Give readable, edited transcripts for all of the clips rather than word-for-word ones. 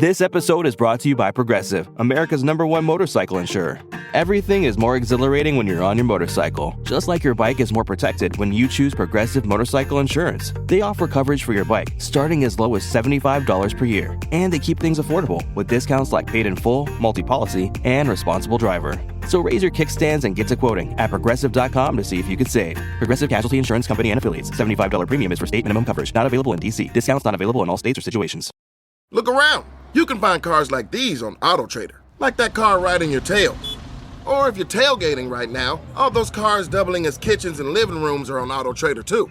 This episode is brought to you by Progressive, America's #1 motorcycle insurer. Everything is more exhilarating when you're on your motorcycle, just like your bike is more protected when you choose Progressive Motorcycle Insurance. They offer coverage for your bike, starting as low as $75 per year. And they keep things affordable, with discounts like paid in full, multi-policy, and responsible driver. So raise your kickstands and get to quoting at Progressive.com to see if you could save. Progressive Casualty Insurance Company and Affiliates. $75 premium is for state minimum coverage. Not available in D.C. Discounts not available in all states or situations. Look around. You can find cars like these on AutoTrader, like that car riding your tail. Or if you're tailgating right now, all those cars doubling as kitchens and living rooms are on AutoTrader too.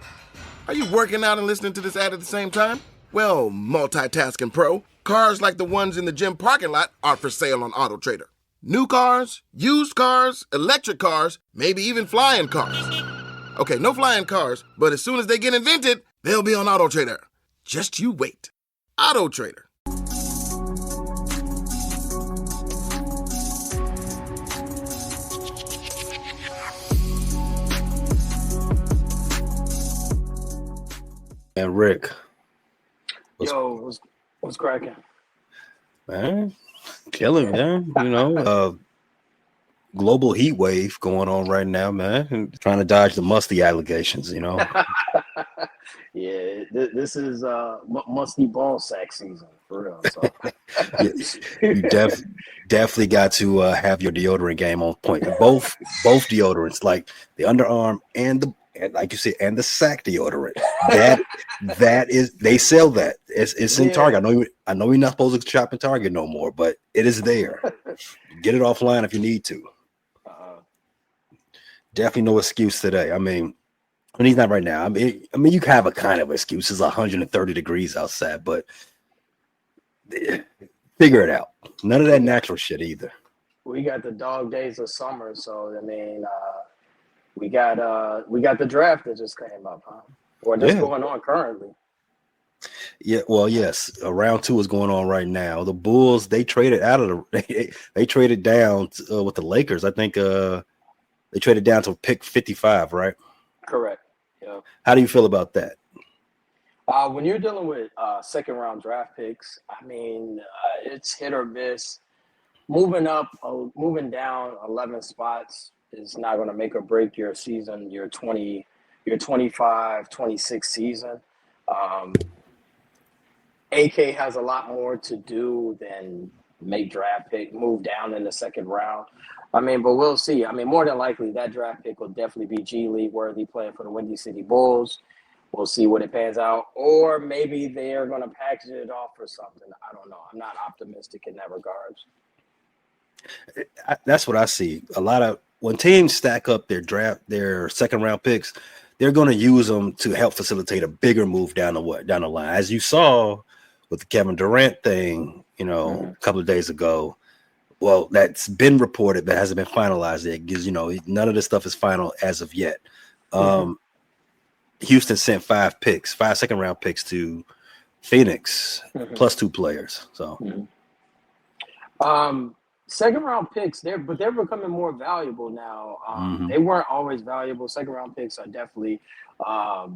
Are you working out and listening to this ad at the same time? Well, multitasking pro, cars like the ones in the gym parking lot are for sale on AutoTrader. New cars, used cars, electric cars, maybe even flying cars. Okay, no flying cars, but as soon as they get invented, they'll be on AutoTrader. Just you wait. AutoTrader. And Rick. What's cracking? Man, killing, man. Global heat wave going on right now, man. And trying to dodge the musty allegations, Yeah, this is musty ball sack season for real. So. You definitely got to have your deodorant game on point. Both deodorants, like the underarm and like you said, and the sack deodorant. That is, they sell that. It's in Target. I know we're not supposed to shop in Target no more, but it is there. Get it offline if you need to. Definitely no excuse today. I mean, he's not right now. I mean, you can have a kind of excuse. It's 130 degrees outside, but figure it out. None of that natural shit either. We got the dog days of summer, so I mean, we got the draft that just came up, huh? Or that's going on currently. Yeah, well, yes. Round 2 is going on right now. The Bulls, they traded out of they traded down with the Lakers. I think they traded down to pick 55, right? Correct. Yeah. How do you feel about that? When you're dealing with second round draft picks, I mean, it's hit or miss. Moving down 11 spots is not going to make or break your season, your 25, 26 season. AK has a lot more to do than make draft pick, move down in the second round. I mean, but we'll see. I mean, more than likely, that draft pick will definitely be G League worthy, playing for the Windy City Bulls. We'll see what it pans out. Or maybe they are going to package it off for something. I don't know. I'm not optimistic in that regards. That's what I see. A lot of when teams stack up their second round picks, they're going to use them to help facilitate a bigger move down the line. As you saw with the Kevin Durant thing, a couple of days ago. Well, that's been reported, but hasn't been finalized yet because, none of this stuff is final as of yet. Houston sent 5 second round picks to Phoenix, plus 2 players. So, second round picks, they're becoming more valuable now. They weren't always valuable. Second round picks are definitely, like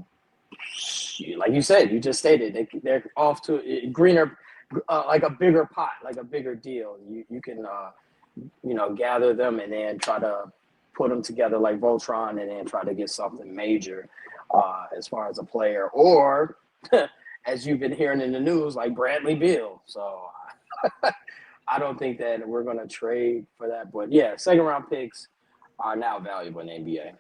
you said, you just stated, they're off to greener. Like a bigger pot, like a bigger deal. You can, gather them and then try to put them together like Voltron and then try to get something major as far as a player. Or, as you've been hearing in the news, like Bradley Beal. So I don't think that we're going to trade for that. But, yeah, second-round picks are now valuable in the NBA.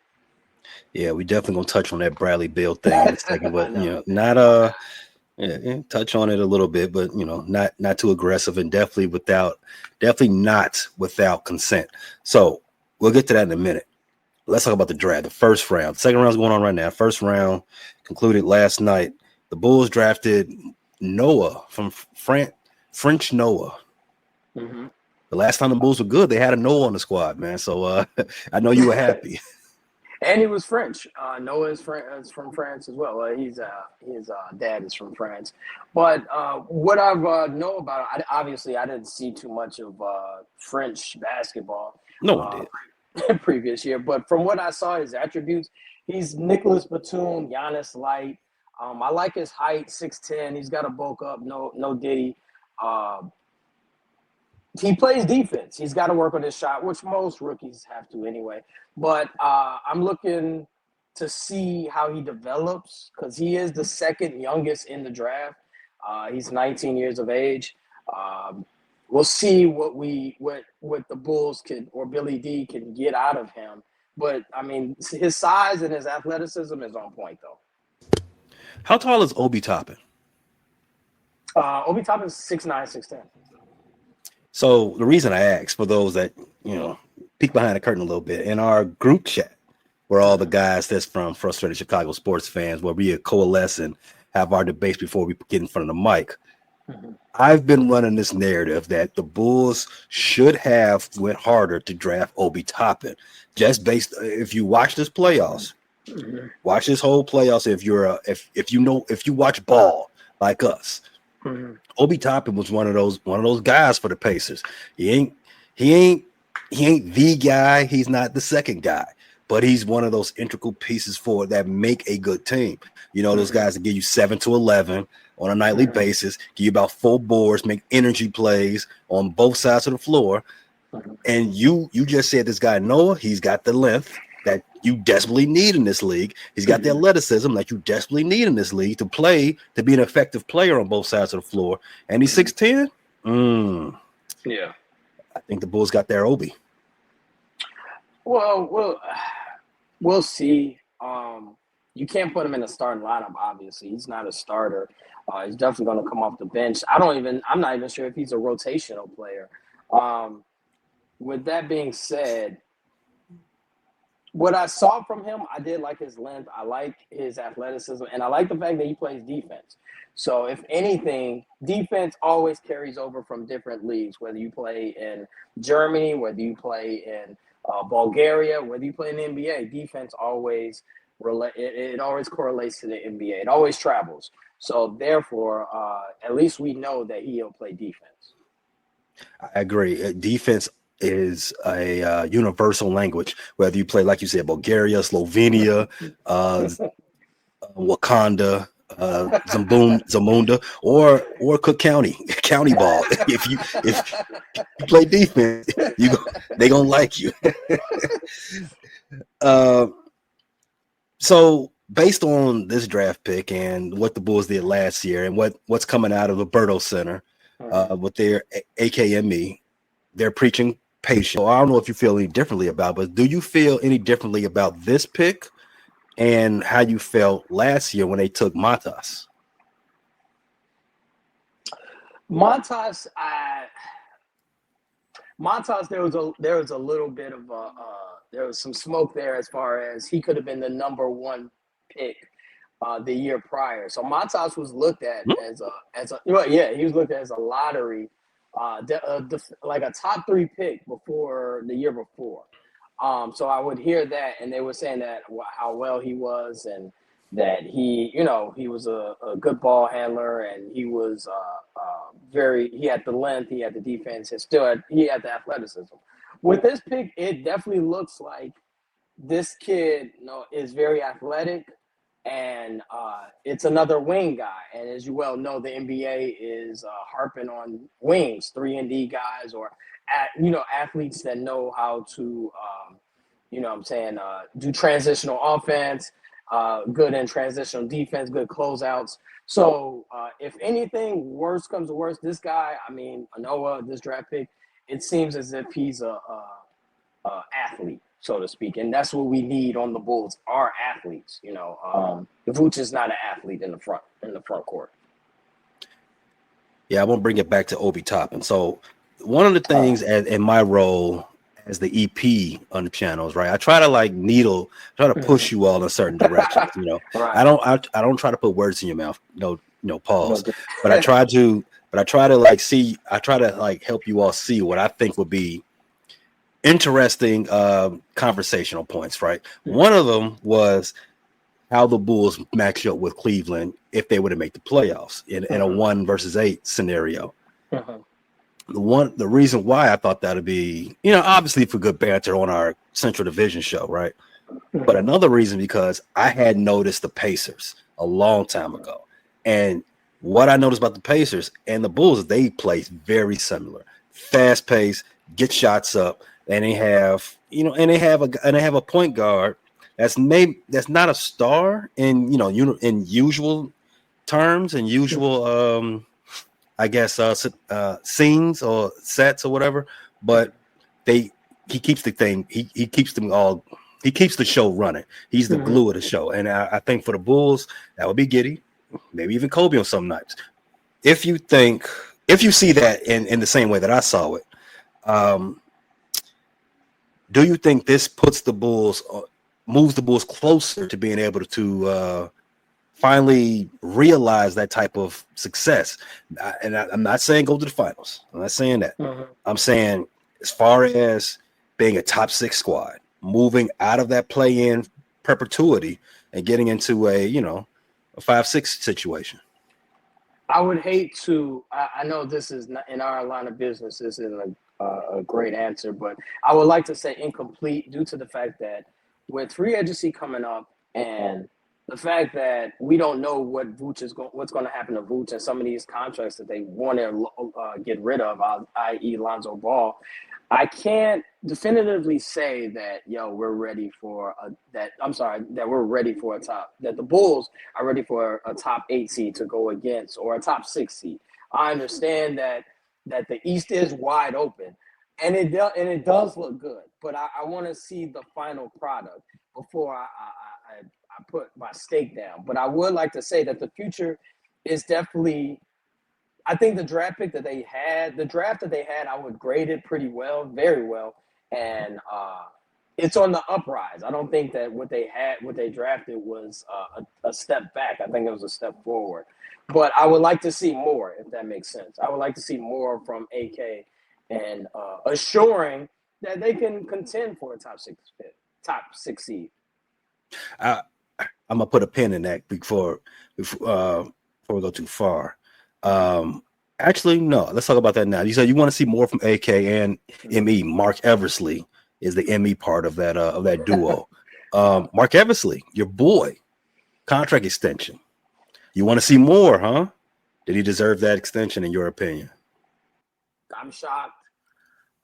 Yeah, we definitely going to touch on that Bradley Beal thing in a second. But, touch on it a little bit, but not too aggressive, and definitely not without consent. So we'll get to that in a minute. Let's talk about the draft. The first round, second round's going on right now. First round concluded last night. The Bulls drafted Noah from French Noah. The last time the Bulls were good, they had a Noah on the squad, man. So I know you were happy. And he was French. Noah is from France as well. His dad is from France. But what I've know about it, obviously I didn't see too much of French basketball. No one did. Previous year. But from what I saw, his attributes, he's Nicholas Batum, Giannis light. I like his height, 6'10". He's got to bulk up. No Diddy. he plays defense. He's got to work on his shot, which most rookies have to anyway. But I'm looking to see how he develops because he is the second youngest in the draft. He's 19 years of age. We'll see what the Bulls can or Billy D can get out of him. But I mean, his size and his athleticism is on point, though. How tall is Obi Toppin? Obi Toppin's 6'9", 6'10". So the reason I ask, for those that, peek behind the curtain a little bit, in our group chat, where all the guys that's from Frustrated Chicago Sports Fans, where we coalesce and have our debates before we get in front of the mic, I've been running this narrative that the Bulls should have went harder to draft Obi Toppin, just based, if you watch this playoffs, watch this whole playoffs. If you watch ball like us, Obi Toppin was one of those guys for the Pacers. He ain't the guy. He's not the second guy, but he's one of those integral pieces for that make a good team. Those guys that give you 7 to 11 on a nightly basis, give you about 4 boards, make energy plays on both sides of the floor. And you just said this guy Noah, he's got the length that you desperately need in this league. He's got the athleticism that you desperately need in this league to be an effective player on both sides of the floor. And he's 6'10". Yeah, I think the Bulls got their Obi. Well, we'll see. You can't put him in a starting lineup. Obviously, he's not a starter. He's definitely going to come off the bench. I'm not even sure if he's a rotational player. With that being said, what I saw from him, I did like his length. I like his athleticism, and I like the fact that he plays defense. So if anything, defense always carries over from different leagues, whether you play in Germany, whether you play in Bulgaria, whether you play in the NBA, defense always it always correlates to the NBA. It always travels. So therefore, at least we know that he'll play defense. I agree. Defense is a universal language, whether you play, like you said, Bulgaria, Slovenia, Wakanda, Zamunda, or Cook County ball. If you play defense, they gonna like you. So based on this draft pick and what the Bulls did last year and what's coming out of the Berto Center with their AKME, they're preaching patience. So I don't know if you feel any differently about it, but do you feel any differently about this pick and how you felt last year when they took Montas? Montas, there was a little bit of there was some smoke there as far as he could have been the number 1 pick the year prior. So Montas was looked at he was looked at as a lottery, like a top 3 pick before the year before. So I would hear that, and they were saying that how well he was, and that he was a good ball handler, and he was he had the length, he had the defense, he had the athleticism. With this pick, it definitely looks like this kid, is very athletic, and it's another wing guy. And as you well know, the NBA is harping on wings, 3-and-D guys, or athletes that know how to, do transitional offense, good in transitional defense, good closeouts. So if anything, worse comes to worse, this guy, Noah, this draft pick, it seems as if he's a athlete, so to speak, and that's what we need on the Bulls, are athletes. Vooch is not an athlete in the front court. Yeah, I won't bring it back to Obi Toppin. So one of the things in my role as the EP on the channels, right, I try to push you all in certain directions. Right. I don't try to put words in your mouth. No pause. But I try to help you all see what I think would be interesting conversational points, right? One of them was how the Bulls match up with Cleveland if they were to make the playoffs in a 1-versus-8 scenario. The reason why I thought that'd be, obviously for good banter on our Central Division show, right? But another reason, because I had noticed the Pacers a long time ago. And what I noticed about the Pacers and the Bulls is they play very similar. fast pace, get shots up, and they have a point guard that's not a star in in usual terms and usual I guess scenes or sets or whatever, but he keeps the thing, he keeps them all, he keeps the show running. He's the glue of the show. And I think for the Bulls, that would be Giddey, maybe even Kobe on some nights. If you see that in the same way that I saw it, do you think this puts the Bulls, moves the Bulls closer to being able to finally realize that type of success? And I'm not saying go to the finals. I'm not saying that. I'm saying as far as being a top 6 squad, moving out of that play-in perpetuity and getting into a 5-6 situation. I would hate to. I know this is not in our line of business. This isn't a great answer, but I would like to say incomplete due to the fact that with free agency coming up and the fact that we don't know what's going to happen to Vooch and some of these contracts that they want to get rid of, i.e. Lonzo Ball, I can't definitively say that we're ready for that we're ready for that the Bulls are ready for a top 8 seed to go against or a top 6 seed. I understand that the East is wide open and it does look good, but I want to see the final product before I put my stake down. But I would like to say that the future is definitely, I think the draft that they had, I would grade it pretty well, very well. And it's on the uprise. I don't think that what they drafted was a step back. I think it was a step forward. But I would like to see more, if that makes sense. I would like to see more from AK and assuring that they can contend for a top six seed. I'm gonna put a pin in that before we go too far. Actually, no. Let's talk about that now. You said you want to see more from AK and ME. Mark Eversley is the ME part of that duo. Mark Eversley, your boy, contract extension. You want to see more, huh? Did he deserve that extension, in your opinion? I'm shocked.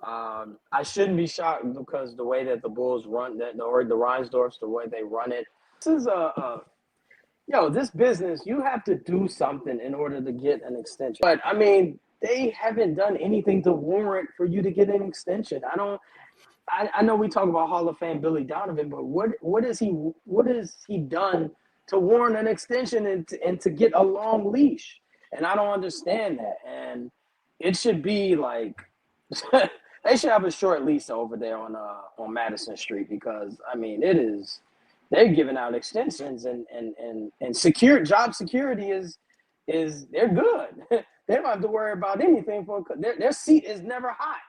I shouldn't be shocked because the way that the Bulls run or the Reinsdorfs, the way they run it. This is this business, you have to do something in order to get an extension. But I mean, they haven't done anything to warrant for you to get an extension. I know we talk about Hall of Fame Billy Donovan, but what has he done to warrant an extension and to get a long leash? And I don't understand that. And it should be like they should have a short lease over there on Madison Street, because I mean they're giving out extensions and secure job security is they're good. They don't have to worry about anything their seat is never hot.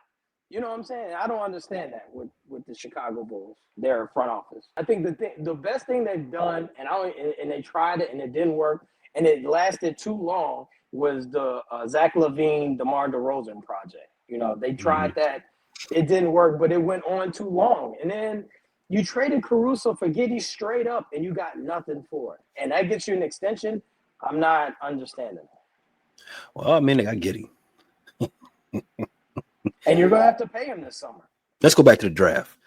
You know what I'm saying? I don't understand that with the Chicago Bulls, their front office. I think the best thing they've done, and they tried it and it didn't work, and it lasted too long, was the Zach LaVine, DeMar DeRozan project. They tried that, it didn't work, but it went on too long, and then you traded Caruso for Giddey straight up, and you got nothing for it, and that gets you an extension. I'm not understanding. Well, I mean, they got Giddey. And you're going to have to pay him this summer. Let's go back to the draft.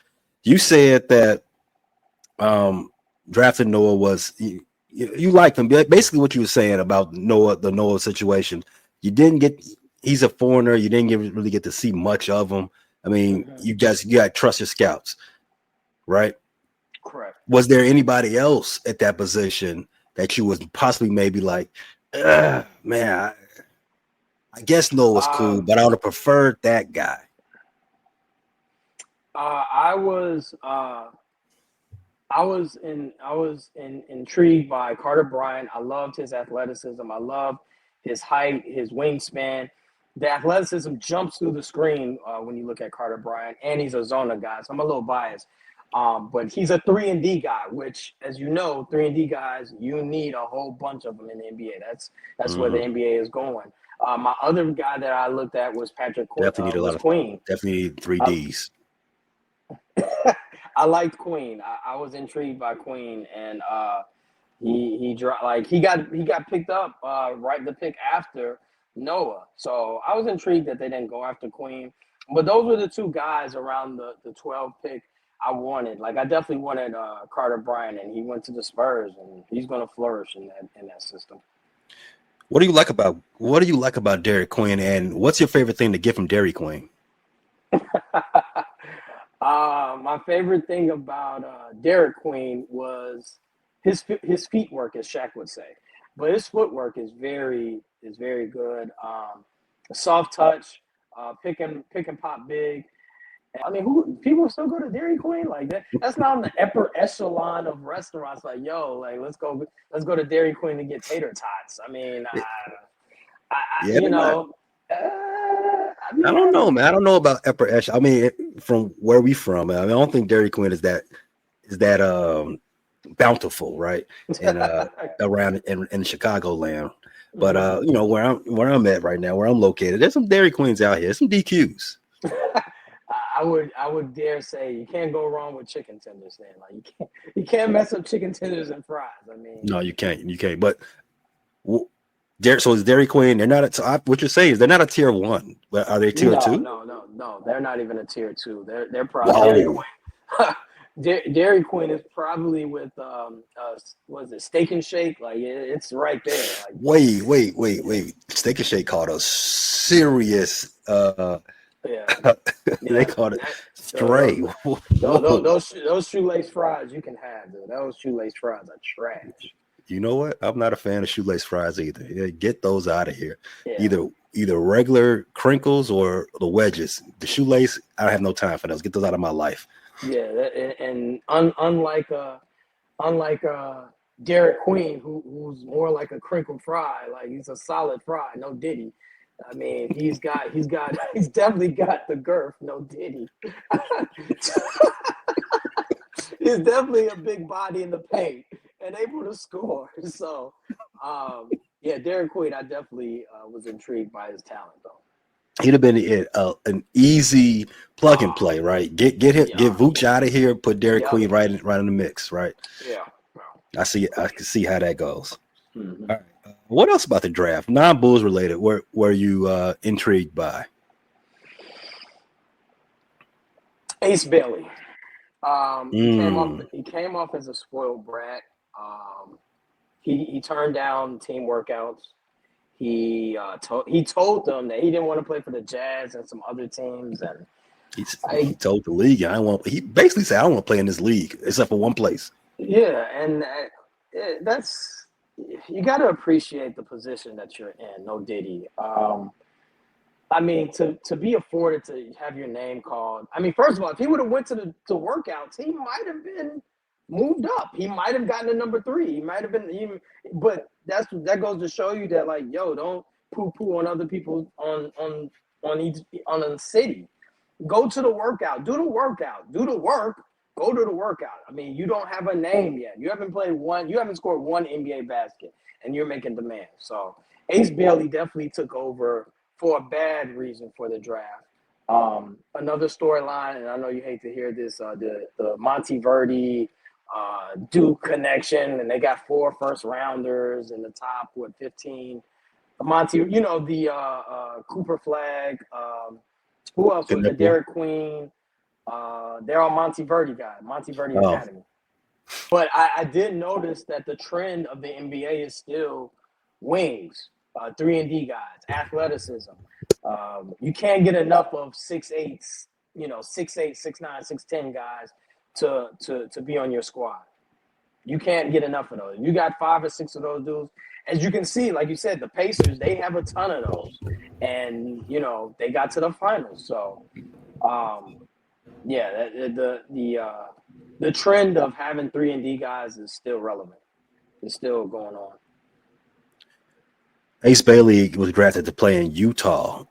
You said that drafting Noah was you liked him. Basically, what you were saying about Noah, the Noah situation, you didn't get. He's a foreigner. You didn't really get to see much of him. I mean, you got to trust your scouts, right? Correct. Was there anybody else at that position that you was possibly maybe like, man? I guess Noah's cool, but I would have preferred that guy. I was intrigued by Carter Bryant. I loved his athleticism. I loved his height, his wingspan. The athleticism jumps through the screen when you look at Carter Bryant, and he's a zona guy, so I'm a little biased. But he's a 3-and-D guy, which, as you know, 3-and-D guys, you need a whole bunch of them in the NBA. That's where the NBA is going. My other guy that I looked at was Patrick Queen. Definitely need a lot of Queen. Definitely need 3Ds. I liked Queen. I was intrigued by Queen, and he got picked up right the pick after Noah. So I was intrigued that they didn't go after Queen. But those were the two guys around the 12 pick I wanted. Like I definitely wanted Carter Bryant, and he went to the Spurs, and he's going to flourish in that system. What do you like about Dairy Queen, and what's your favorite thing to get from Dairy Queen? My favorite thing about Derek Queen was his feet work, as Shaq would say, but his footwork is very good. A soft touch, pick and pop big. I mean, who people still go to Dairy Queen like that? That's not on the upper echelon of restaurants. Like, yo, like let's go to Dairy Queen to get tater tots. I mean, you know. I don't know, man. I don't know about upper echelon. I mean, from where we from, I don't think Dairy Queen is that bountiful, right? And around in Chicagoland. But you know, where I'm at right now, where I'm located, there's some Dairy Queens out here, some DQs. I would dare say you can't go wrong with chicken tenders. Then, like you can't mess up chicken tenders and fries. I mean, no, you can't. But so is Dairy Queen? They're not. What you're saying is they're not a tier 1. But are they tier 2? No. They're not even a tier 2. They're probably Dairy Queen is probably with what is it, Steak and Shake? Like it's right there. Like, wait. Steak and Shake called us serious. They called it stray. Those shoelace fries you can have, dude. Those shoelace fries are trash. You know what? I'm not a fan of shoelace fries either. Yeah, get those out of here. Yeah. Either regular crinkles or the wedges. The shoelace, I don't have no time for those. Get those out of my life. Yeah, and unlike Derek Queen, who's more like a crinkle fry, like he's a solid fry, no Diddy. I mean, he's definitely got the girth, no Diddy. He's definitely a big body in the paint and able to score. So, Derek Queen, I definitely was intrigued by his talent, though. He'd have been an easy plug and play, right? Get Vooch out of here, put Derek Queen right in the mix, right? Yeah. I can see how that goes. Mm-hmm. All right. What else about the draft? Non-Bulls related. Were you intrigued by? Ace Bailey. He came off as a spoiled brat. He turned down team workouts. He told them that he didn't want to play for the Jazz and some other teams, and he told the league, he basically said, I don't want to play in this league except for one place. Yeah, and that's, you got to appreciate the position that you're in. No Diddy. I mean, to be afforded to have your name called. I mean, first of all, if he would have went to the workouts, he might have been moved up. He might have gotten to number 3. He might have been. But that goes to show you that, like, yo, don't poo-poo on other people on the city. Go to the workout. Do the workout. Do the work. Go to the workout. I mean, you don't have a name yet. You haven't scored one NBA basket, and you're making demands. So Ace Bailey definitely took over for a bad reason for the draft. Another storyline, and I know you hate to hear this, the Monty Verdi Duke connection, and they got 4 first-rounders in the top, 15. Monty, the Cooper Flag. Who else? Derek Queen. They're all Monty Verdi guys, Monty Verdi Academy. But I did notice that the trend of the NBA is still wings, 3-and-D guys, athleticism. You can't get enough of 6'8", 6'8", 6'9", 6'10" guys to be on your squad. You can't get enough of those. You got 5 or 6 of those dudes. As you can see, like you said, the Pacers, they have a ton of those. And, they got to the finals. So, the trend of having 3-and-D guys is still relevant. It's still going on. Ace Bailey was drafted to play in Utah.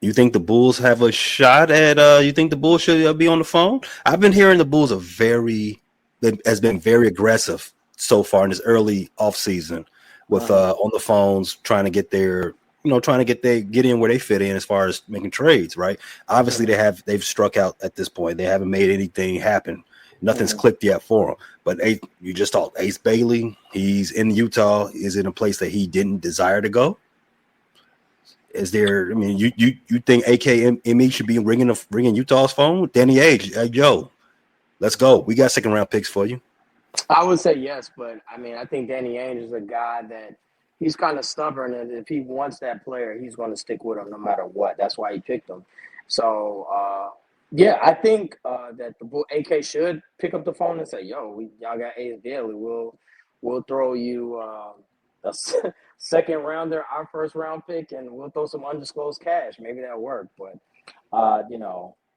You think the Bulls have a shot at? You think the Bulls should be on the phone? I've been hearing the Bulls has been very aggressive so far in this early offseason with on the phones, trying to get their, get in where they fit in as far as making trades, right? Obviously, they've struck out at this point. They haven't made anything happen. Nothing's clicked yet for him. But you just talked Ace Bailey. He's in Utah. Is in a place that he didn't desire to go. Is there? I mean, you think AKME should be ringing Utah's phone? Danny Ainge, hey, Joe, let's go. We got second round picks for you. I would say yes, but I mean, I think Danny Ainge is a guy that he's kind of stubborn, and if he wants that player, he's going to stick with him no matter what. That's why he picked him. So, yeah, I think that the AK should pick up the phone and say, "Yo, y'all got Ace Bailey. We'll throw you a second rounder, our first round pick, and we'll throw some undisclosed cash. Maybe that'll work." But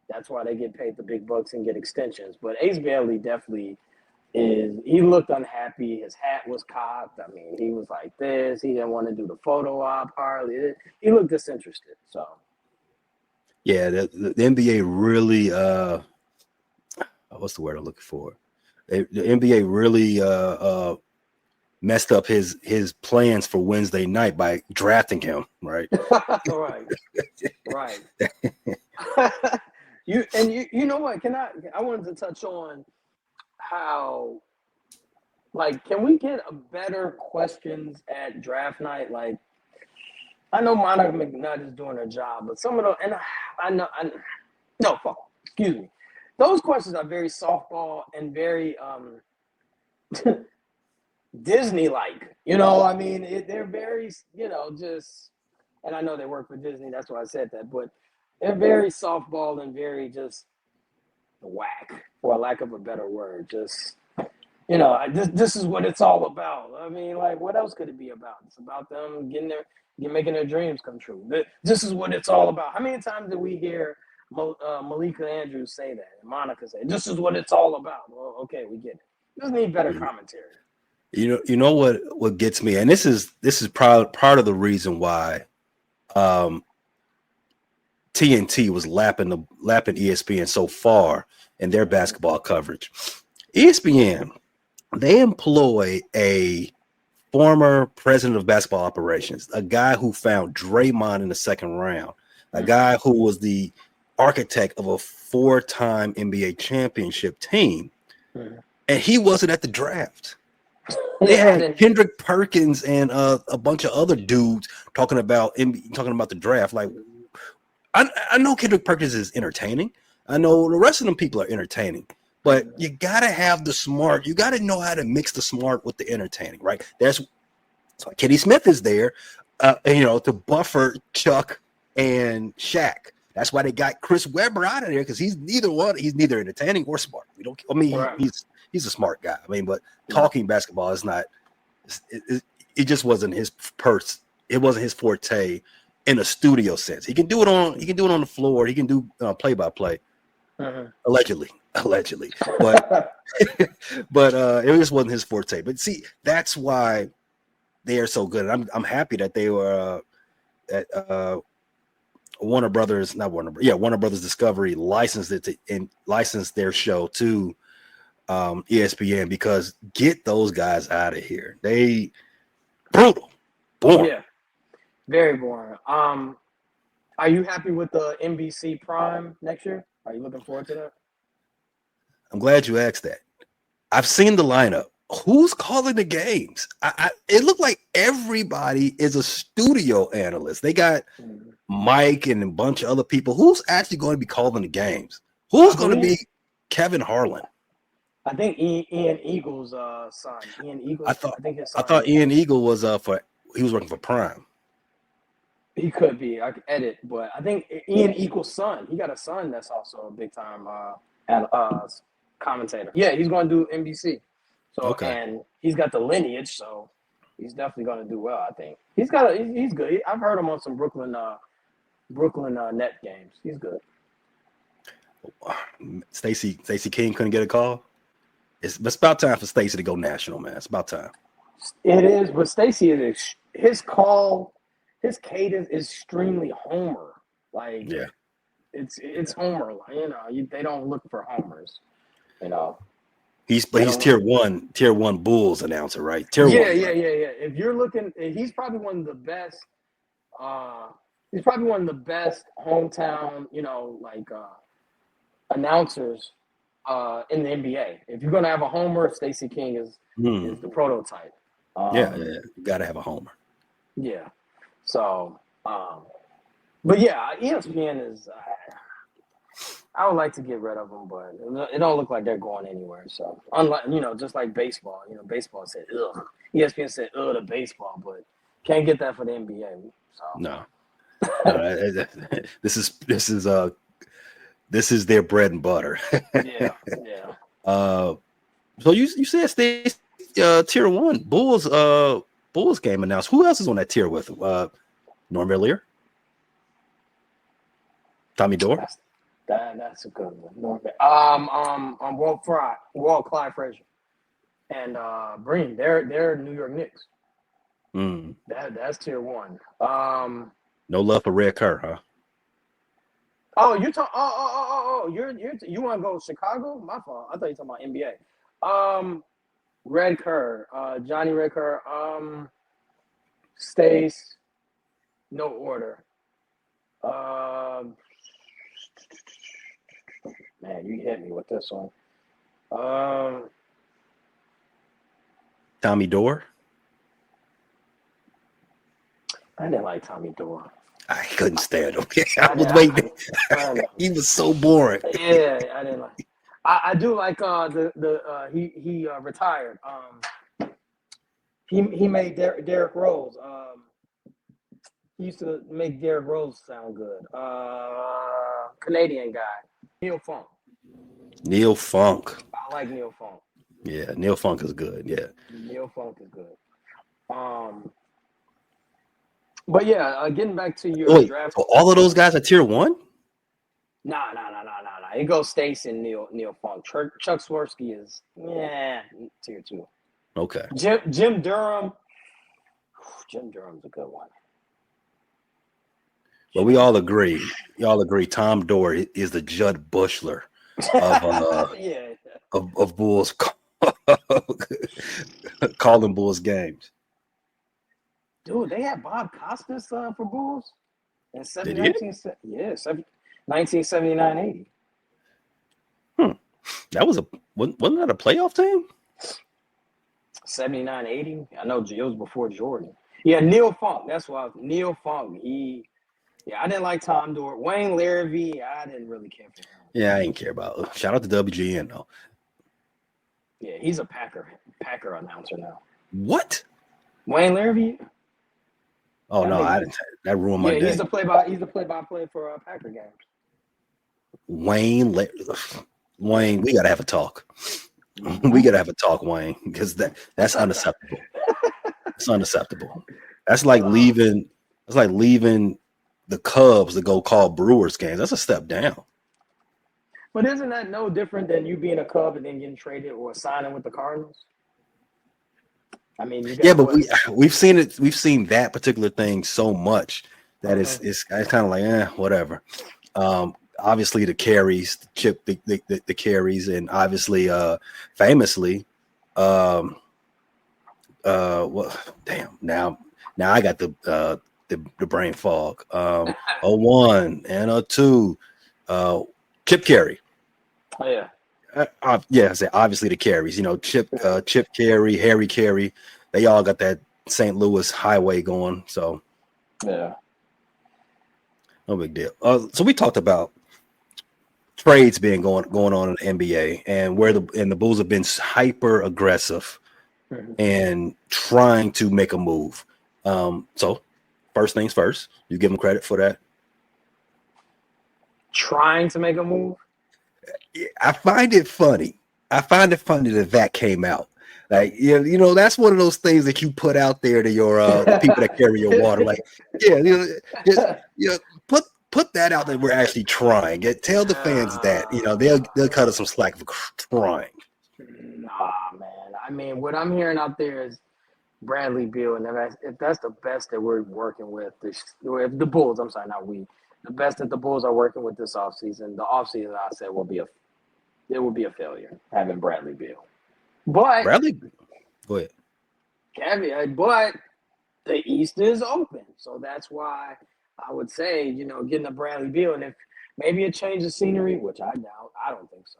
that's why they get paid the big bucks and get extensions. But Ace Bailey definitely he looked unhappy. His hat was cocked. I mean, he was like this. He didn't want to do the photo op hardly. He looked disinterested. So, yeah, the NBA really what's the word I'm looking for? The NBA really messed up his plans for Wednesday night by drafting him, right? right. You know what? I wanted to touch on how, like, can we get a better questions at draft night? Like, I know Monica McNutt is doing her job, but some of them, and excuse me. Those questions are very softball and very Disney-like. I mean, they're very, just, and I know they work for Disney, that's why I said that, but they're very softball and very just whack, for lack of a better word. Just, this is what it's all about. I mean, like, what else could it be about? It's about them making their dreams come true. This is what it's all about. How many times did we hear Malika Andrews say that, and Monica say, "This is what it's all about"? Well, okay, we get it. Just need better commentary. You know what gets me, and this is part of the reason why TNT was lapping ESPN so far in their basketball coverage. ESPN, they employ a former president of basketball operations, a guy who found Draymond in the second round, a guy who was the architect of a 4-time NBA championship team, and he wasn't at the draft. They had Kendrick Perkins and a bunch of other dudes talking about the draft. Like, I know Kendrick Perkins is entertaining. I know the rest of them people are entertaining, but you gotta have the smart. You gotta know how to mix the smart with the entertaining, right? That's why Kenny Smith is there, to buffer Chuck and Shaq. That's why they got Chris Webber out of there, because he's neither one. He's neither entertaining or smart. He's a smart guy. I mean, but talking basketball is not. It just wasn't his purse. It wasn't his forte in a studio sense. He can do it on the floor. He can do play-by-play. Allegedly, but it just wasn't his forte. But see, that's why they are so good. And I'm happy that they were at Warner Brothers Discovery licensed their show to ESPN, because get those guys out of here. They brutal, boring. Yeah, very boring. Are you happy with the NBC Prime next year? Are you looking forward to that? I'm glad you asked that. I've seen the lineup. Who's calling the games? It looked like everybody is a studio analyst. They got Mike and a bunch of other people. Who's actually going to be calling the games? Who's going to be Kevin Harlan? I think Ian Eagle's son. Ian Eagle. I thought Ian Eagle was he was working for Prime. He could be. I could edit, but I think Ian Eagle's son. He got a son that's also a big time commentator. Yeah, he's going to do NBC. So and he's got the lineage, so he's definitely going to do well. I think he's good. I've heard him on some Brooklyn Net games. He's good. Stacey King couldn't get a call. It's about time for Stacey to go national, man. It's about time. It is, but Stacey his cadence is extremely Homer. Like, yeah, it's Homer. They don't look for homers. He's tier one Bulls announcer, right? Yeah. If you're looking, he's probably one of the best. He's probably one of the best hometown, announcers in the NBA. If you're gonna have a homer, Stacey King is the prototype. You gotta have a homer. Yeah. So But yeah, ESPN is. I would like to get rid of them, but it don't look like they're going anywhere. So, unlike just like baseball, baseball said ugh. ESPN said ugh to baseball, but can't get that for the NBA. So No. This is their bread and butter. yeah. So you said stay tier 1 Bulls game announced. Who else is on that tier with Norm Miller? Tommy Dorr? That's a good one. Walt Clyde Frazier, and Breen. They're New York Knicks. That's tier 1. No love for Red Kerr, huh? Oh, you talk. You want to go Chicago? My fault. I thought you were talking about NBA. Red Kerr, Johnny Red Kerr, Stace, no order. Man, you hit me with this one. Tommy Dorr? I didn't like Tommy Dorr. I couldn't stand him. I was waiting. He was so boring. Yeah, I didn't like. I do like he retired. He made Derrick Rose. He used to make Derrick Rose sound good. Canadian guy, Neil Funk. Neil Funk. I like Neil Funk. Yeah, Neil Funk is good. Yeah, Neil Funk is good. But yeah, getting back to your draft. So all of those guys are tier 1? Nah. It goes Stace and Neil Funk. Chuck Swirsky is tier 2. Okay. Jim Durham. Jim Durham's a good one. But we all agree. Y'all agree. Tom Dorr is the Judd Bushler of Bulls calling Bulls games. Dude, they had Bob Costas for Bulls in 1979-80. That wasn't that a playoff team? 79-80. I know it was before Jordan. Yeah, Neil Funk. That's why Neil Funk. I didn't like Tom Dorr. Wayne Larrivee, I didn't really care for him. Yeah, I didn't care about it. Shout out to WGN though. Yeah, he's a Packer announcer now. What? Wayne Larrivee? Oh no, I didn't. That ruined my day. He's the play-by-play for Packer games. Wayne, we gotta have a talk. We gotta have a talk, Wayne, because that's unacceptable. It's unacceptable. That's like leaving the Cubs to go call Brewers games. That's a step down. But isn't that no different than you being a Cub and then getting traded or signing with the Cardinals? I mean, but we've seen it. We've seen that particular thing so much that it's kind of like whatever. Obviously the carries, the carries, and obviously famously, well, damn. Now I got the brain fog. 01 and 02, Chip Carey. Oh yeah. I say obviously the carries, Chip Carey, Harry Carey, they all got that St. Louis highway going. So yeah, no big deal. So we talked about trades being going on in the NBA and the Bulls have been hyper aggressive and trying to make a move. So first things first, you give them credit for that. Trying to make a move. I find it funny. that came out. Like, that's one of those things that you put out there to your the people that carry your water. Like, put that out that we're actually trying. Tell the fans that they'll cut us some slack for trying. Nah, man. I mean, what I'm hearing out there is Bradley Beal, and if that's the best that we're working with, if the Bulls, I'm sorry, not we. The best that the Bulls are working with this offseason, I said will be a failure having Bradley Beal. But Bradley, go ahead. Caveat, but the East is open, so that's why I would say getting a Bradley Beal, and if maybe a change of scenery, which I doubt, I don't think so.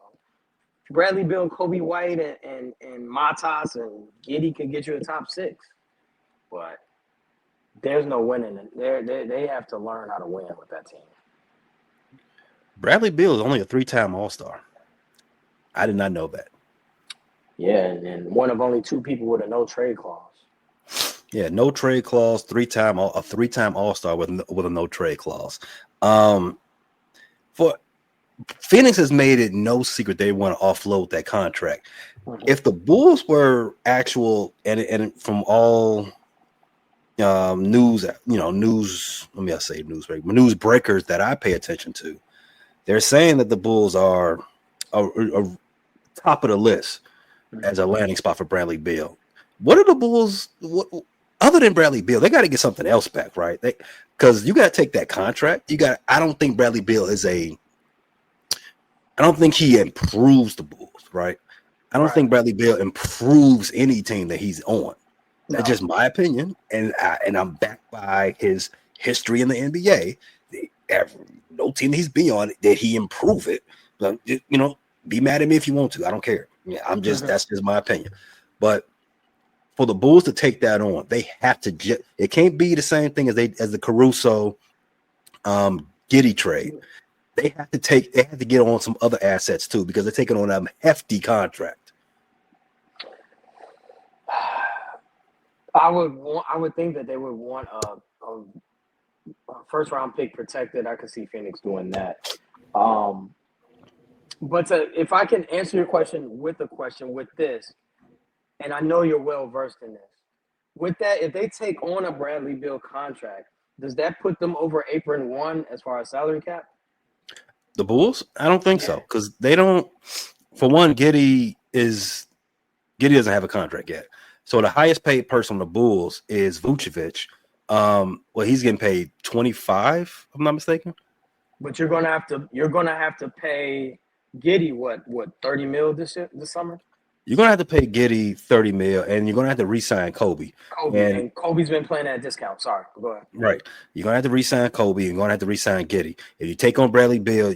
Bradley Beal, Kobe White, and Matas and Giddey could get you a top 6, but There's no winning. They have to learn how to win with that team. Bradley Beal is only a 3-time All-Star. I did not know that. Yeah, and one of only 2 people with a no trade clause. Yeah, no trade clause, a 3-time All-Star with a no trade clause. For Phoenix has made it no secret they want to offload that contract. Mm-hmm. If the Bulls were actual and from all news, let me not say newsbreakers that I pay attention to, they're saying that the Bulls are top of the list as a landing spot for Bradley Beal. What are the Bulls? Other than Bradley Beal, they got to get something else back, right? Because you got to take that contract. I don't think Bradley Beal I don't think he improves the Bulls, right? I don't think Bradley Beal improves any team that he's on. No. That's just my opinion, and I'm backed by his history in the NBA. No team he's been on did he improve it. But, be mad at me if you want to. I don't care. Yeah, that's just my opinion. But for the Bulls to take that on, they have to. It can't be the same thing as the Caruso, Giddey trade. They have to get on some other assets too because they're taking on a hefty contract. I would think that they would want a first round pick protected. I could see Phoenix doing that. But if I can answer your question with a question with this, and I know you're well versed in this, with that, if they take on a Bradley Beal contract, does that put them over apron one as far as salary cap? The Bulls? I don't think so because they don't. For one, Giddey doesn't have a contract yet. So the highest paid person on the Bulls is Vucevic. He's getting paid 25, if I'm not mistaken. But you're gonna have to pay Giddey what 30 mil this summer? You're gonna have to pay Giddey 30 mil, and you're gonna have to re-sign Kobe. And Kobe's been playing at a discount. Sorry, go ahead. Right, you're gonna have to re-sign Kobe. You're gonna have to re-sign Giddey. If you take on Bradley Beal,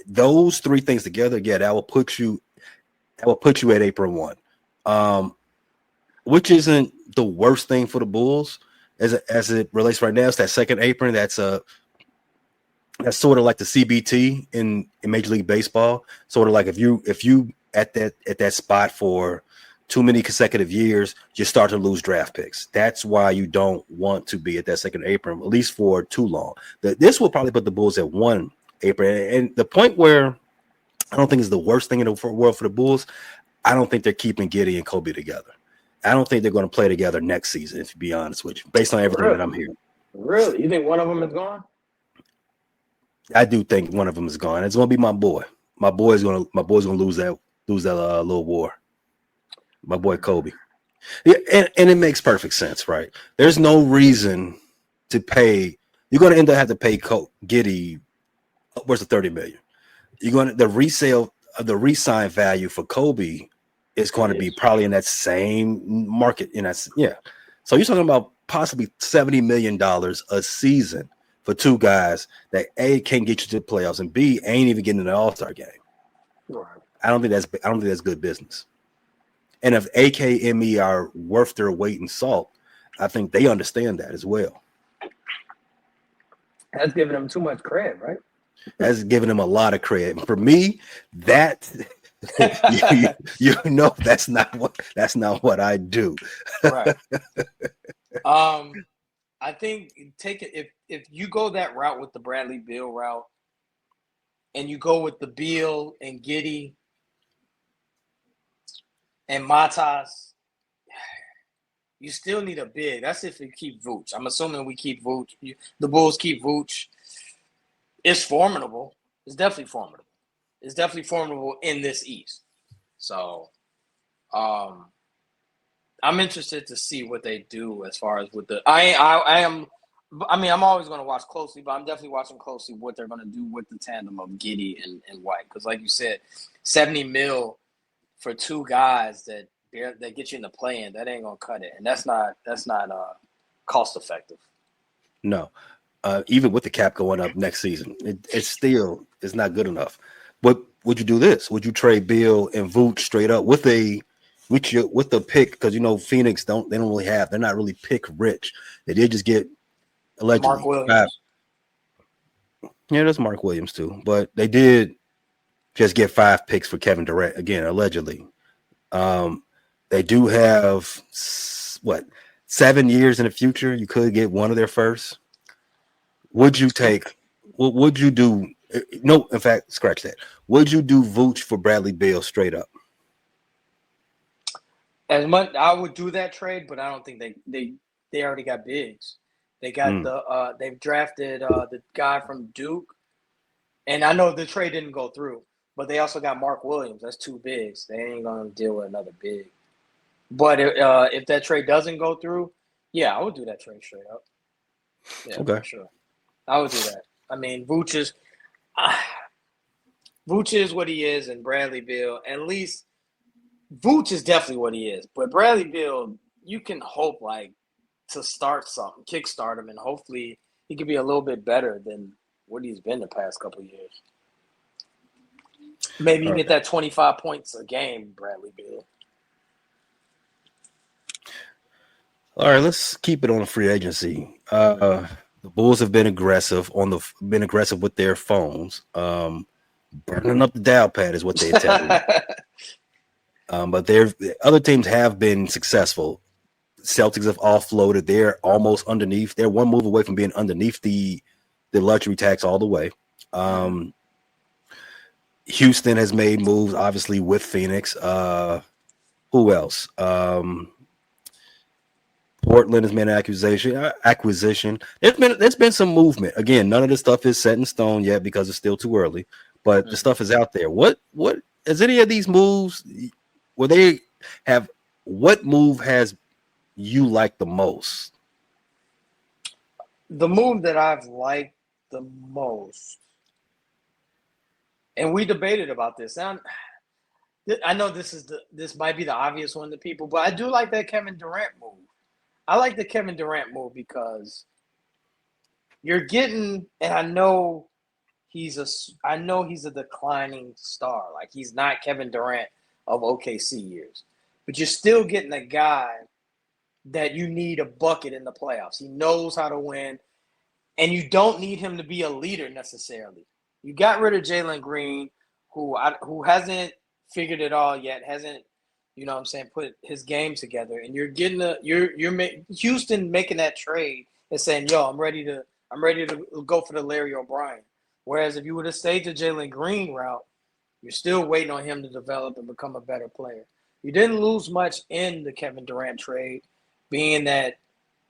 those 3 things together, that will put you at apron one, which isn't the worst thing for the Bulls as it relates right now. It's that second apron. That's sort of like the CBT in Major League Baseball. Sort of like if you at that spot for too many consecutive years, you start to lose draft picks. That's why you don't want to be at that second apron, at least for too long. This will probably put the Bulls at 1 apron. And the point where I don't think is the worst thing in the world for the Bulls, I don't think they're keeping Giddey and Kobe together. I don't think they're going to play together next season, to be honest with you, based on everything that I'm hearing. Really? You think one of them is gone? I do think one of them is gone. It's going to be my boy. My boy's going to lose that little war. My boy Kobe. Yeah, and it makes perfect sense, right? There's no reason to pay. You're going to end up having to pay Giddey upwards of $30 million. The re-sign value for Kobe is going to be probably in that same market. So you're talking about possibly $70 million a season for 2 guys that A, can't get you to the playoffs, and B, ain't even getting in the All-Star game. Right. I don't think that's good business. And if AK and me are worth their weight in salt, I think they understand that as well. That's giving them too much credit, right? That's giving them a lot of credit. For me, that that's not what I do. Right. I think if you go that route with the Bradley Beal route, and you go with the Beal and Giddey and Matas, you still need a big. That's if we keep Vooch. I'm assuming we keep Vooch. The Bulls keep Vooch. It's formidable. It's definitely formidable. It's definitely formidable in this East. So, I'm interested to see what they do as far as with the. I'm always going to watch closely, but I'm definitely watching closely what they're going to do with the tandem of Giddey and White. Because, like you said, $70 million for 2 guys that get you in the play-in, that ain't going to cut it, and that's not cost effective. No, even with the cap going up next season, it's not good enough. But would you do this? Would you trade Beal and Vooch straight up with the pick? Because Phoenix they're not really pick rich. They did just get allegedly. Mark Williams. Yeah, there's Mark Williams too, but they did just get 5 picks for Kevin Durant again, allegedly. They do have 7 years in the future. You could get one of their first. Would you take? What would you do? No, in fact, scratch that. Would you do Vooch for Bradley Beal straight up? As much I would do that trade, but I don't think they already got bigs. They got they've drafted the guy from Duke, and I know the trade didn't go through, but they also got Mark Williams. That's 2 bigs. They ain't gonna deal with another big. But if that trade doesn't go through, yeah, I would do that trade straight up. Yeah, okay, for sure. I would do that. I mean, Vooch is what he is, and Bradley Beal. At least Vooch is definitely what he is. But Bradley Beal, you can hope to start something, kickstart him, and hopefully he can be a little bit better than what he's been the past couple of years. Maybe you get that 25 points a game, Bradley Beal. All right, let's keep it on the free agency. The Bulls have been aggressive with their phones, burning up the dial pad is what they tell me. But other teams have been successful. Celtics have offloaded. They're almost underneath. They're one move away from being underneath the luxury tax all the way. Houston has made moves, obviously, with Phoenix. Who else? Portland has made an acquisition. There's been some movement. Again, none of this stuff is set in stone yet because it's still too early. But the stuff is out there. What is any of these moves? What move has you liked the most? The move that I've liked the most, and we debated about this. I know this might be the obvious one to people, but I do like that Kevin Durant move. I like the Kevin Durant move because you're getting, and I know he's a declining star. Like, he's not Kevin Durant of OKC years, but you're still getting a guy that you need a bucket in the playoffs. He knows how to win, and you don't need him to be a leader necessarily. You got rid of Jalen Green, who hasn't figured it all yet, hasn't, put his game together, and you're getting Houston making that trade and saying, "Yo, I'm ready to go for the Larry O'Brien." Whereas if you would have stayed the Jalen Green route, you're still waiting on him to develop and become a better player. You didn't lose much in the Kevin Durant trade, being that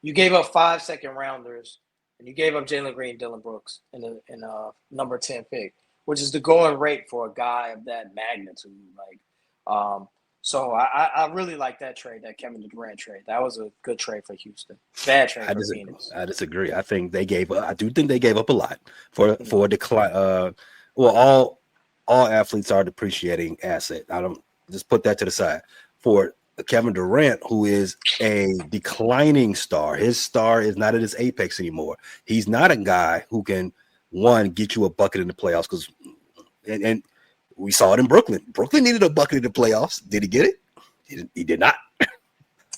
you gave up 5 second-rounders and you gave up Jalen Green, Dylan Brooks in a number 10 pick, which is the going rate for a guy of that magnitude. So I really like that trade, that Kevin Durant trade. That was a good trade for Houston. Bad trade for Phoenix. I disagree. I think they gave up. I do think they gave up a lot for a decline. All athletes are a depreciating asset. I don't just put that to the side. For Kevin Durant, who is a declining star, his star is not at his apex anymore. He's not a guy who can get you a bucket in the playoffs and we saw it in Brooklyn. Brooklyn needed a bucket in the playoffs. Did he get it? He did not.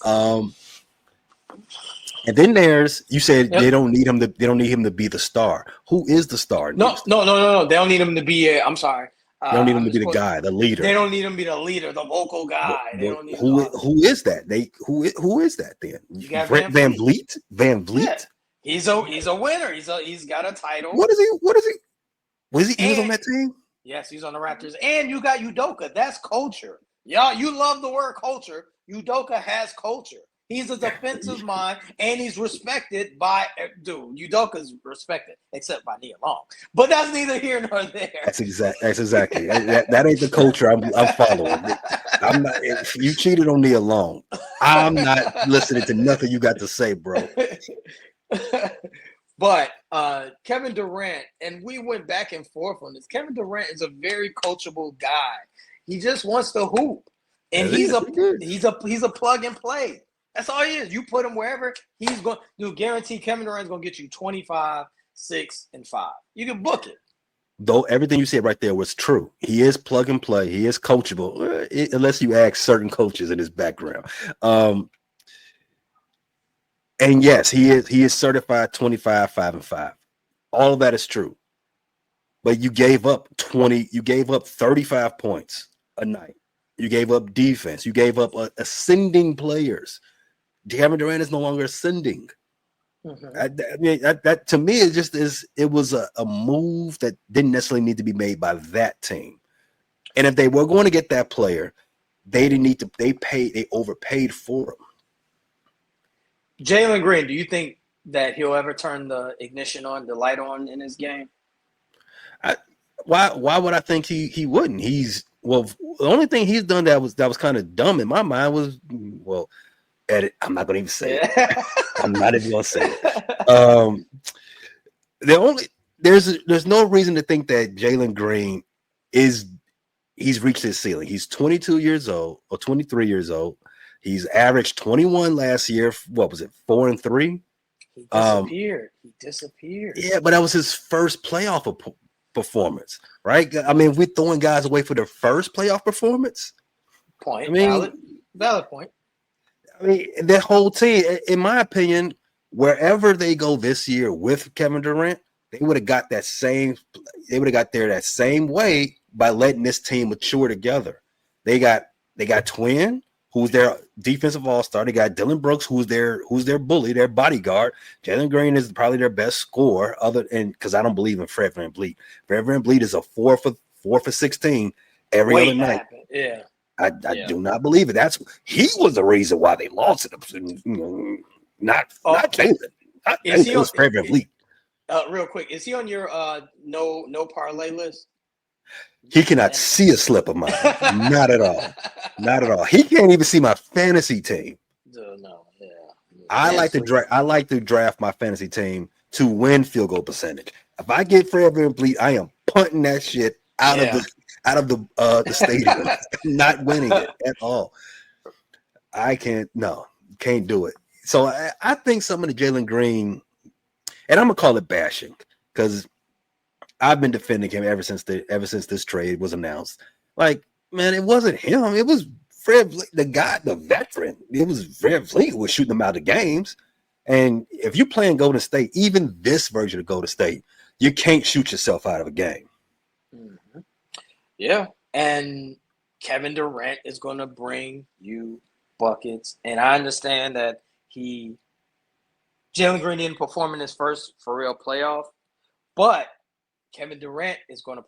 And then you said they don't need him to be the star. Who is the star? No. They don't need him to be I'm sorry. They don't need him to be the guy, the leader. They don't need him to be the leader, the vocal guy. Who is that? Who is that then? You got Van Vliet? Van Vliet? Yeah. He's a winner. He's got a title. What is he? Was he on that team? Yes, he's on the Raptors. And you got Udoka. That's culture. Y'all, you love the word culture. Udoka has culture. He's a defensive mind, and he's respected by – dude, Udoka's respected, except by Nia Long. But that's neither here nor there. That's exactly. that ain't the culture I'm following. I'm not. If you cheated on Nia Long, I'm not listening to nothing you got to say, bro. But Kevin Durant, and we went back and forth on this. Kevin Durant is a very coachable guy. He just wants to hoop, and he's a plug and play. That's all he is. You put him wherever he's going. Dude, guarantee Kevin Durant's going to get you 25, 6, and 5. You can book it. Though everything you said right there was true. He is plug and play. He is coachable, unless you ask certain coaches in his background. And yes, he is certified 25, 5-5. All of that is true. But you gave up 35 points a night. You gave up defense. You gave up ascending players. Kevin Durant is no longer ascending. I mean, that to me, it was a move that didn't necessarily need to be made by that team. And if they were going to get that player, they didn't need to. They overpaid for him. Jalen Green, do you think that he'll ever turn the ignition on, the light on in his game? Why would I think he wouldn't? The only thing he's done that was kind of dumb in my mind was, well, edit. I'm not going to even say it. I'm not even going to say it. There's no reason to think that Jalen Green he's reached his ceiling. He's 22 years old or 23 years old. He's averaged 21 last year. What was it? 4 and 3. He disappeared. Yeah, but that was his first playoff performance, right? I mean, we're throwing guys away for their first playoff performance. Point. I mean, valid point. I mean, that whole team, in my opinion, wherever they go this year with Kevin Durant, they would have got there that same way by letting this team mature together. They got Twin, who's their defensive all-star. They got Dylan Brooks, who's their bully, their bodyguard. Jalen Green is probably their best scorer, because I don't believe in Fred VanVleet. Fred VanVleet is a 4 for 16 every other night. Yeah. I do not believe it. He was the reason why they lost it. Not Jalen. It was Fred VanVleet. Real quick, is he on your no parlay list? He cannot see a slip of mine. Not at all. Not at all. He can't even see my fantasy team. No, yeah. I like to draft my fantasy team to win field goal percentage. If I get Fred VanVleet, I am punting that shit out of the stadium. Not winning it at all. I can't do it. So I think some of the Jalen Green, and I'm gonna call it bashing, because I've been defending him ever since this trade was announced. Like, man, it wasn't him. It was Fred, the guy, the veteran. It was Fred VanVleet who was shooting them out of games. And if you're playing Golden State, even this version of Golden State, you can't shoot yourself out of a game. Mm-hmm. Yeah, and Kevin Durant is going to bring you buckets. And I understand that Jalen Green didn't perform in his first for real playoff, but Kevin Durant is going to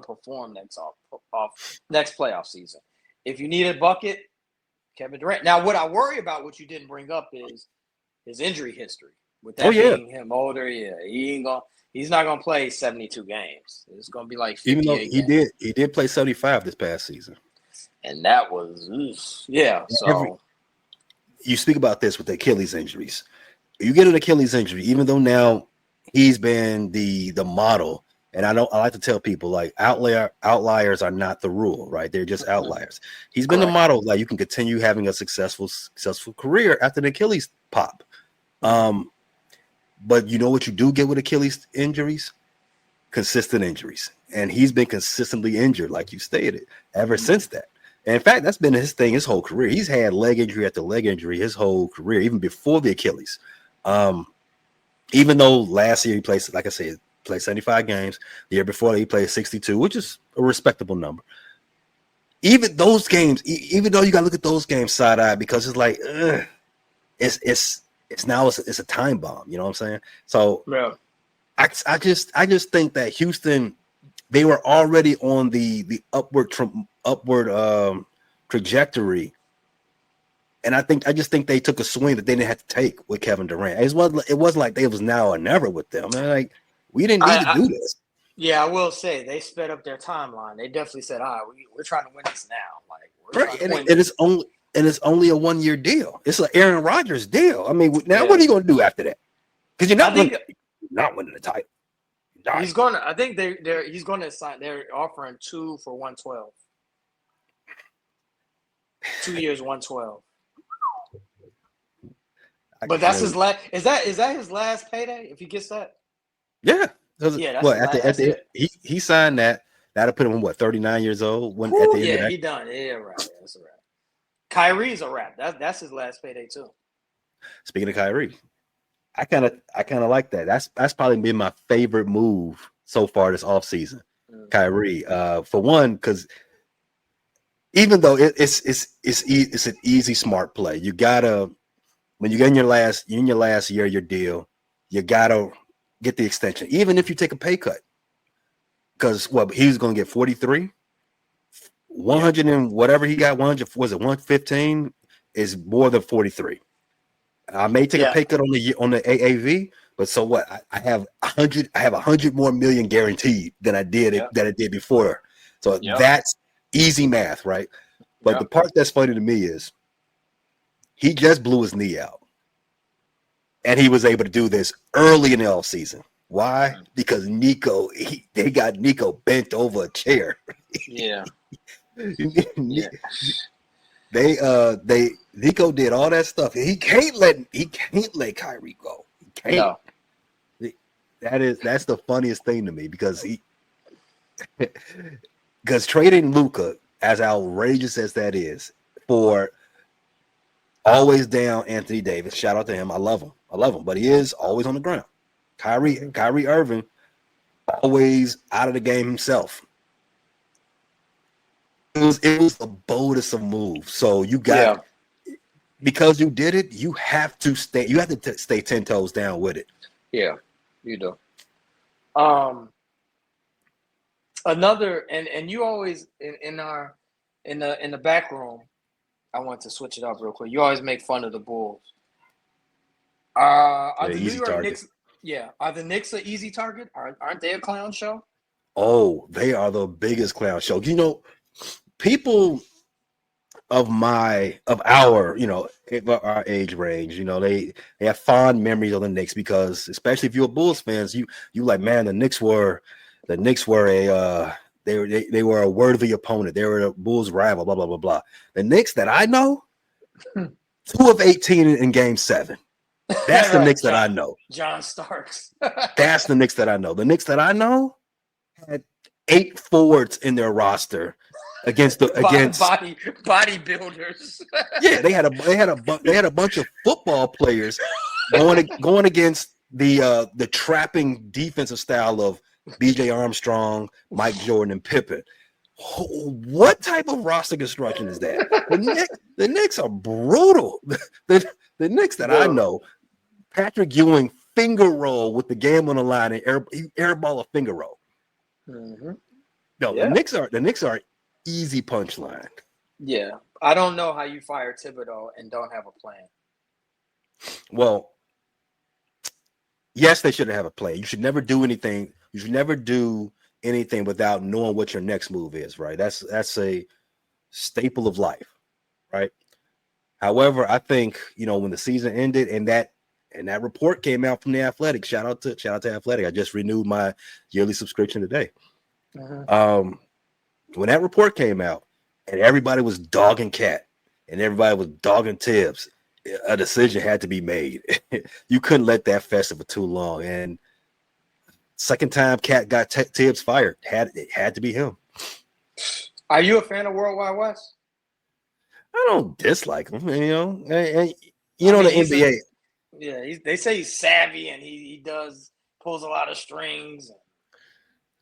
perform next playoff season. If you need a bucket, Kevin Durant. Now, what I worry about, what you didn't bring up, is his injury history. With that being him older, he's not gonna play 72 games. It's gonna be like 58 even though he did play 75 this past season, and that was So you speak about this with the Achilles injuries. You get an Achilles injury, even though now he's been the model, and I like to tell people, like, outliers are not the rule, right? They're just outliers. He's been the model, like, you can continue having a successful career after the Achilles pop. But you know what you do get with Achilles injuries? Consistent injuries. And he's been consistently injured, like you stated, ever since that. And in fact, that's been his thing his whole career. He's had leg injury after leg injury his whole career, even before the Achilles. Even though last year he played, like I said, played 75 games. The year before he played 62, which is a respectable number. Even those games, even though you got to look at those games side-eye, because it's like, it's a time bomb. You know what I'm saying? So yeah. I just think that Houston, they were already on the upward trajectory. And I just think they took a swing that they didn't have to take with Kevin Durant. It wasn't like they was now or never with them. They're like, we didn't need to do this. Yeah, I will say they sped up their timeline. They definitely said, "All right, we're trying to win this now." Like, it's only a 1-year deal. It's an Aaron Rodgers deal. I mean, now what are you going to do after that? Because you're not winning the title. He's going to. I think he's going to sign. They're offering 2 for 112. 2 years, 112. But that's his last. Is that his last payday if he gets that? Yeah. That's he signed that. That'll put him 39 years old when at the end of that. He done. Yeah, right. That's a wrap. Kyrie's a wrap. That's his last payday too. Speaking of Kyrie, I kind of like that. That's probably been my favorite move so far this offseason. Kyrie, for one, because even though it's an easy smart play, you gotta when you get in your last year your deal, you gotta get the extension, even if you take a pay cut. Because he's going to get 43, 100 and whatever he got, 100 was it 115 is more than 43. I may take a pay cut on the AAV, but so what? I have 100. I have 100 more million guaranteed than I did before. So that's easy math, right? But the part that's funny to me is he just blew his knee out, and he was able to do this early in the offseason. Why? Because they got Nico bent over a chair. Yeah. Nico did all that stuff. He can't let Kyrie go. He can't. No. That's the funniest thing to me because trading Luka, as outrageous as that is, for always down Anthony Davis. Shout out to him. I love him, but he is always on the ground. Kyrie Irving, always out of the game himself. It was the boldest of moves. So you got because you did it, you have to stay 10 toes down with it. Yeah, you do. Another and you always in the back room, I want to switch it up real quick. You always make fun of the Bulls. Are the New York Knicks? Yeah, are the Knicks an easy target? Aren't they a clown show? Oh, they are the biggest clown show. You know, people of our age range, you know, they have fond memories of the Knicks because, especially if you're a Bulls fans, you like, man, the Knicks were a worthy opponent. They were a Bulls rival. Blah blah blah blah. The Knicks that I know, 2 of 18 in Game 7. That's the Knicks that I know. John Starks. That's the Knicks that I know. The Knicks that I know had 8 forwards in their roster against bodybuilders. Yeah, they had a bunch of football players going against the trapping defensive style of B.J. Armstrong, Mike Jordan, and Pippen. What type of roster construction is that? The Knicks are brutal. The Knicks that I know, Patrick Ewing finger roll with the game on the line and airball a finger roll. Mm-hmm. No, the Knicks are easy punchline. Yeah, I don't know how you fire Thibodeau and don't have a plan. Well, yes, they should have a plan. You should never do anything. You should never do anything without knowing what your next move is, right? That's a staple of life, right? However, I think, when the season ended and that report came out from the Athletic, shout out to Athletic. I just renewed my yearly subscription today. Uh-huh. When that report came out and everybody was dogging Cat and everybody was dogging Tibbs, a decision had to be made. You couldn't let that fester for too long. And second time Cat got Tibbs fired, it had to be him. Are you a fan of Worldwide West? I don't dislike him, the NBA. They say he's savvy and he pulls a lot of strings.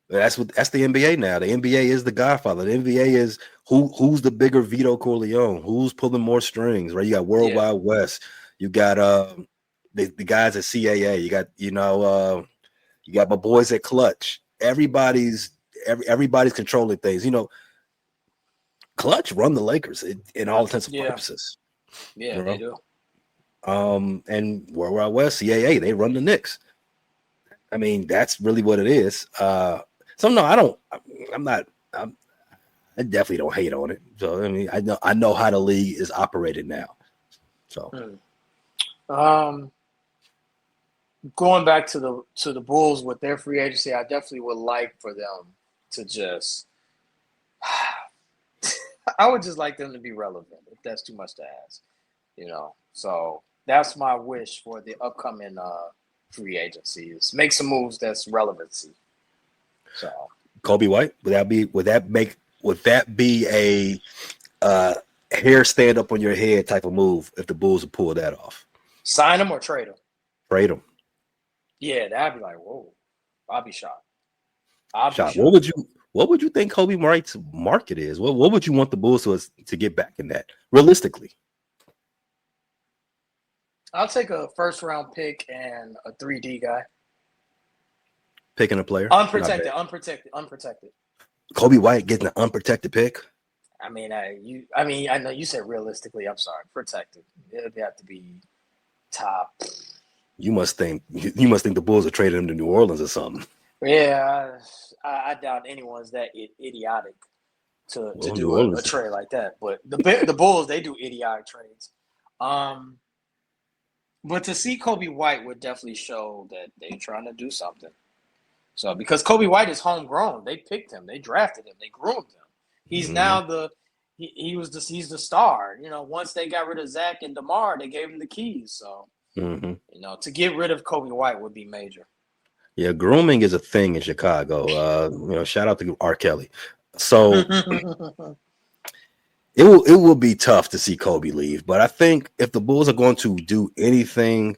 That's the NBA now. The NBA is the Godfather. The NBA is who's the bigger Vito Corleone, who's pulling more strings, right? You got Worldwide West, you got the guys at CAA, you got you got my boys at Clutch. Everybody's controlling things. Clutch run the Lakers in all intents and purposes. Yeah, they do. And Worldwide West, CAA, they run the Knicks. I mean, that's really what it is. So no, I definitely don't hate on it. So I mean, I know how the league is operated now. So going back to the Bulls with their free agency, I definitely would like for them to just I would just like them to be relevant, if that's too much to ask. So that's my wish for the upcoming free agency is make some moves that's relevancy. So Kobe White, would that be a hair stand up on your head type of move if the Bulls would pull that off? Sign him or trade him? Trade him. Yeah, that'd be like, whoa. I'll be shocked. I'll be Shocked. shocked. What would you think Kobe White's market is? What would you want the Bulls to get back in that realistically? I'll take a first round pick and a 3D guy. Picking a player, Unprotected. Kobe White getting an unprotected pick. I mean, I know you said realistically. I'm sorry, protected. It'd have to be top. You must think the Bulls are trading him to New Orleans or something. Yeah, I doubt anyone's that idiotic to do a trade like that. But the Bulls, they do idiotic trades. But to see Kobe White would definitely show that they're trying to do something. So because Kobe White is homegrown, they picked him, they drafted him, they groomed him. He's now he's the star. You know, once they got rid of Zach and DeMar, they gave him the keys. So you know, to get rid of Kobe White would be major. Yeah, grooming is a thing in Chicago. You know, shout out to R. Kelly. So it will be tough to see Kobe leave, but I think if the Bulls are going to do anything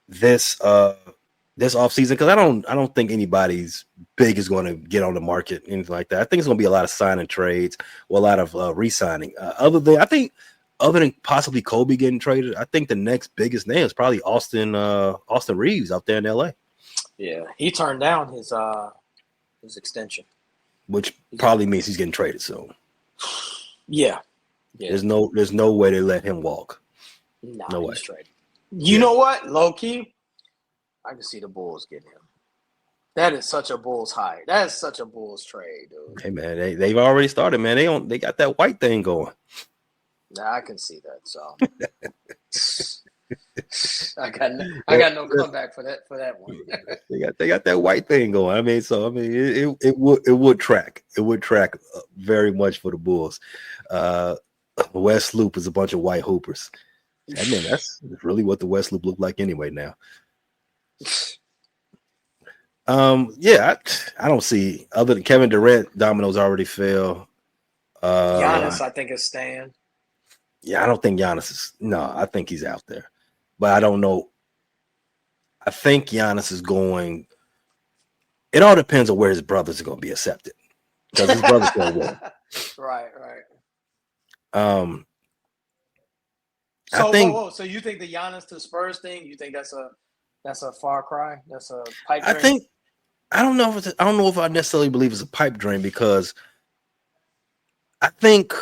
this offseason, because I don't think anybody's big is going to get on the market, anything like that. I think it's going to be a lot of signing trades or a lot of re-signing. Other than possibly Kobe getting traded, I think the next biggest name is probably Austin Reeves out there in LA. Yeah, he turned down his extension, which probably means he's getting traded soon. Yeah. There's no way they let him walk. Nah, no way. He's traded. You know what? Low key, I can see the Bulls getting him. That is such a Bulls hire. That is such a Bulls trade, dude. Hey man, they've already started, man. They got that white thing going. Nah, I can see that. So I got no comeback for that one. they got that white thing going. It would track. It would track very much for the Bulls. West Loop is a bunch of white hoopers. I mean, that's really what the West Loop looked like anyway now. I don't see, other than Kevin Durant, dominoes already fell. Giannis, I think, is staying. Yeah, I don't think Giannis is. No, I think he's out there, but I don't know. I think Giannis is going. It all depends on where his brothers are going to be accepted, because his brother's going to win. Right. So I think. Whoa. So you think the Giannis to Spurs thing? You think that's a far cry? That's a pipe dream? I don't know if I necessarily believe it's a pipe dream, because I think,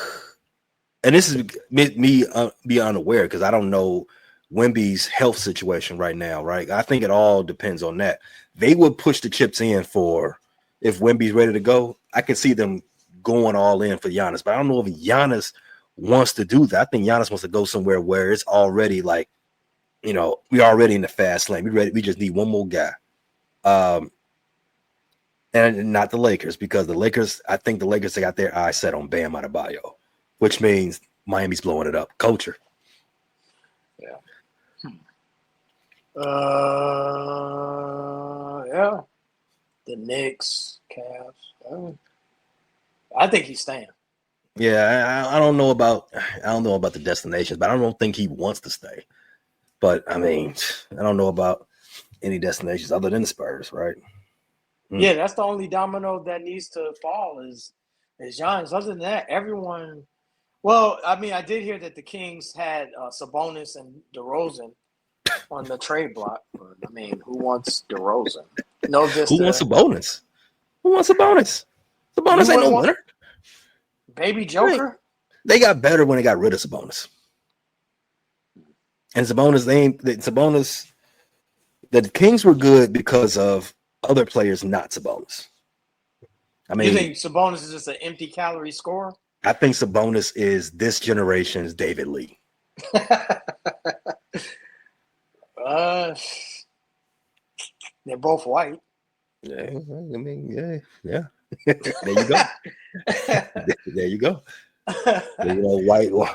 and this is me be unaware, because I don't know Wemby's health situation right now, right? I think it all depends on that. They would push the chips in for, if Wemby's ready to go, I can see them going all in for Giannis, but I don't know if Giannis wants to do that. I think Giannis wants to go somewhere where it's already like, you know, we're already in the fast lane. We're ready. We just need one more guy. And not the Lakers, because I think the Lakers got their eyes set on Bam Adebayo, which means Miami's blowing it up. Culture. Yeah. Yeah. The Knicks, Cavs. I think he's staying. Yeah, I don't know about the destinations, but I don't think he wants to stay. But I mean, I don't know about any destinations other than the Spurs, right? Yeah, that's the only domino that needs to fall is Giannis. Other than that, everyone. Well, I mean, I did hear that the Kings had Sabonis and DeRozan on the trade block. But, I mean, who wants DeRozan? No, who wants Sabonis? Who wants Sabonis? Sabonis ain't no winner. Baby Joker. They got better when they got rid of Sabonis. And Sabonis, the Kings were good because of other players, not Sabonis. I mean, you think Sabonis is just an empty calorie scorer? I think Sabonis is this generation's David Lee. They're both white. Yeah, I mean, yeah. There you go. There you go. You know,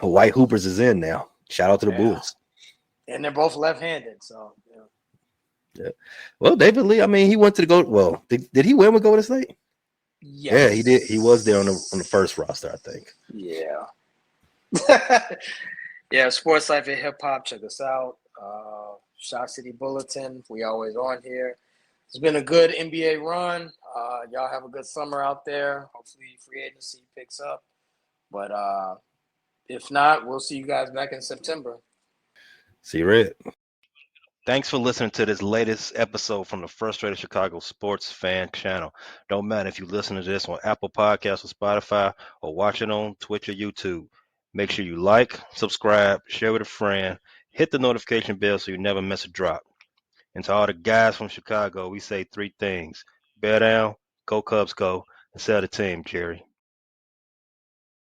white hoopers is in now. Shout out to the Bulls. And they're both left-handed, so yeah. Well, David Lee, I mean, he went to the Golden. Well, did he win with Golden State? Yes. Yeah, he did. He was there on the first roster, I think. Yeah. Yeah, Sports Life and Hip Hop. Check us out. Shot City Bulletin. We always on here. It's been a good NBA run. Y'all have a good summer out there. Hopefully free agency picks up. But if not, we'll see you guys back in September. See you, Red. Thanks for listening to this latest episode from the Frustrated Chicago Sports Fan Channel. Don't matter if you listen to this on Apple Podcasts or Spotify or watch it on Twitch or YouTube. Make sure you like, subscribe, share with a friend, hit the notification bell so you never miss a drop. And to all the guys from Chicago, we say 3 things. Bear down, go Cubs go, and sell the team, Jerry.